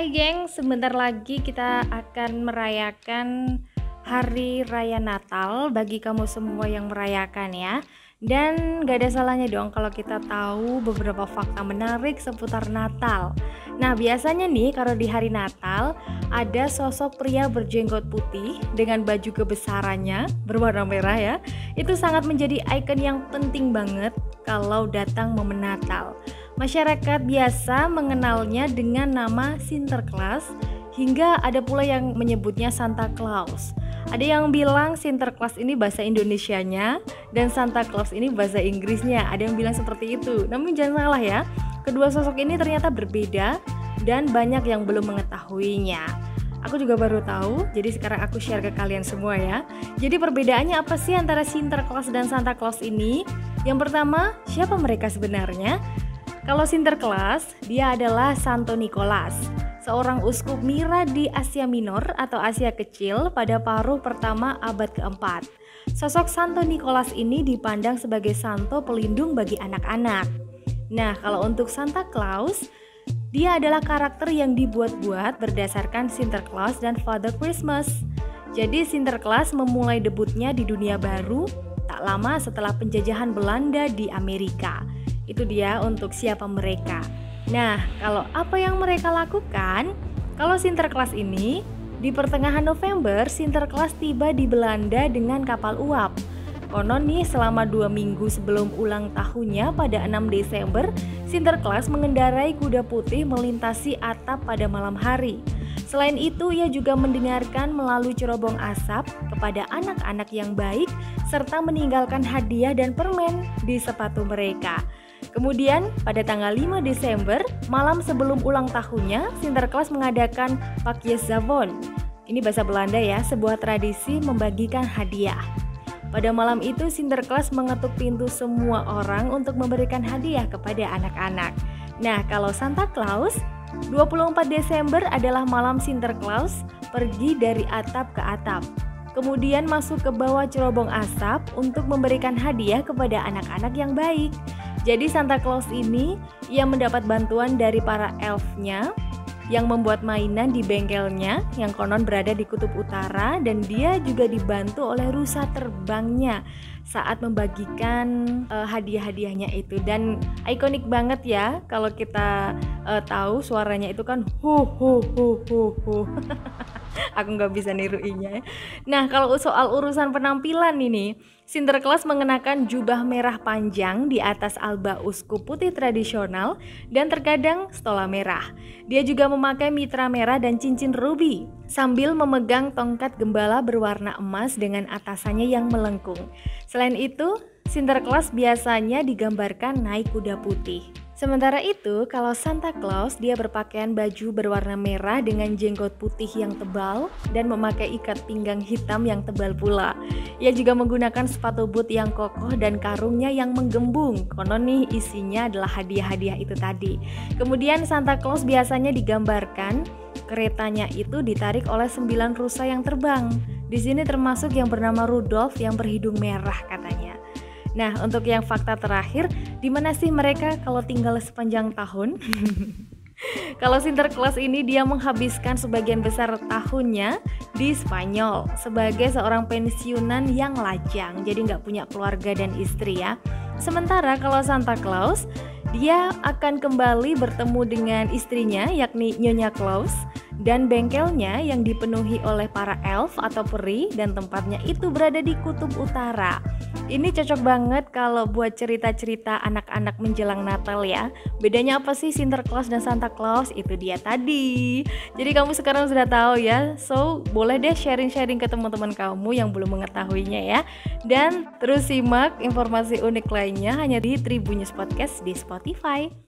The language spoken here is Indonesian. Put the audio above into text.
Hai geng, sebentar lagi kita akan merayakan Hari Raya Natal bagi kamu semua yang merayakan ya. Dan gak ada salahnya dong kalau kita tahu beberapa fakta menarik seputar Natal. Nah biasanya nih kalau di hari Natal ada sosok pria berjenggot putih dengan baju kebesarannya berwarna merah ya. Itu sangat menjadi ikon yang penting banget kalau datang momen Natal. Masyarakat biasa mengenalnya dengan nama Sinterklas, hingga ada pula yang menyebutnya Santa Claus. Ada yang bilang Sinterklas ini bahasa Indonesianya dan Santa Claus ini bahasa Inggrisnya. Ada yang bilang seperti itu. Namun jangan salah ya, kedua sosok ini ternyata berbeda dan banyak yang belum mengetahuinya. Aku juga baru tahu, jadi sekarang aku share ke kalian semua ya. Jadi perbedaannya apa sih antara Sinterklas dan Santa Claus ini? Yang pertama, siapa mereka sebenarnya? Kalau Sinterklas, dia adalah Santo Nicholas, seorang uskup Myra di Asia Minor atau Asia Kecil pada paruh pertama abad keempat. Sosok Santo Nicholas ini dipandang sebagai santo pelindung bagi anak-anak. Nah, kalau untuk Santa Claus, dia adalah karakter yang dibuat-buat berdasarkan Sinterklas dan Father Christmas. Jadi Sinterklas memulai debutnya di dunia baru tak lama setelah penjajahan Belanda di Amerika. Itu dia untuk siapa mereka. Nah, kalau apa yang mereka lakukan? Kalau Sinterklas ini, di pertengahan November, Sinterklas tiba di Belanda dengan kapal uap. Konon nih, selama 2 minggu sebelum ulang tahunnya pada 6 Desember, Sinterklas mengendarai kuda putih melintasi atap pada malam hari. Selain itu, ia juga mendengarkan melalui cerobong asap kepada anak-anak yang baik, serta meninggalkan hadiah dan permen di sepatu mereka. Kemudian pada tanggal 5 Desember, malam sebelum ulang tahunnya, Sinterklas mengadakan Pakjesavond. Ini bahasa Belanda ya, sebuah tradisi membagikan hadiah. Pada malam itu Sinterklas mengetuk pintu semua orang untuk memberikan hadiah kepada anak-anak. Nah, kalau Santa Claus, 24 Desember adalah malam Sinterklas pergi dari atap ke atap. Kemudian masuk ke bawah cerobong asap untuk memberikan hadiah kepada anak-anak yang baik. Jadi Santa Claus ini ia mendapat bantuan dari para elfnya yang membuat mainan di bengkelnya yang konon berada di kutub utara, dan dia juga dibantu oleh rusa terbangnya saat membagikan hadiah-hadiahnya itu. Dan ikonik banget ya kalau kita tahu suaranya itu kan hu hu hu hu hu. Aku nggak bisa niruinnya ya. Nah, kalau soal urusan penampilan ini, Sinterklas mengenakan jubah merah panjang di atas alba uskup putih tradisional dan terkadang stola merah. Dia juga memakai mitra merah dan cincin ruby sambil memegang tongkat gembala berwarna emas dengan atasannya yang melengkung. Selain itu, Sinterklas biasanya digambarkan naik kuda putih. Sementara itu, kalau Santa Claus dia berpakaian baju berwarna merah dengan jenggot putih yang tebal dan memakai ikat pinggang hitam yang tebal pula. Ia juga menggunakan sepatu boot yang kokoh dan karungnya yang menggembung. Konon nih isinya adalah hadiah-hadiah itu tadi. Kemudian Santa Claus biasanya digambarkan keretanya itu ditarik oleh 9 rusa yang terbang. Di sini termasuk yang bernama Rudolf yang berhidung merah katanya. Nah, untuk yang fakta terakhir, di mana sih mereka kalau tinggal sepanjang tahun? Kalau Sinterklas ini dia menghabiskan sebagian besar tahunnya di Spanyol sebagai seorang pensiunan yang lajang, jadi nggak punya keluarga dan istri ya. Sementara kalau Santa Claus, dia akan kembali bertemu dengan istrinya yakni Nyonya Claus dan bengkelnya yang dipenuhi oleh para elf atau peri, dan tempatnya itu berada di kutub utara. Ini cocok banget kalau buat cerita-cerita anak-anak menjelang Natal ya. Bedanya apa sih Sinterklas dan Santa Claus? Itu dia tadi. Jadi kamu sekarang sudah tahu ya. So, boleh deh sharing-sharing ke teman-teman kamu yang belum mengetahuinya ya. Dan terus simak informasi unik lainnya hanya di Tribunnews Podcast di Spotify.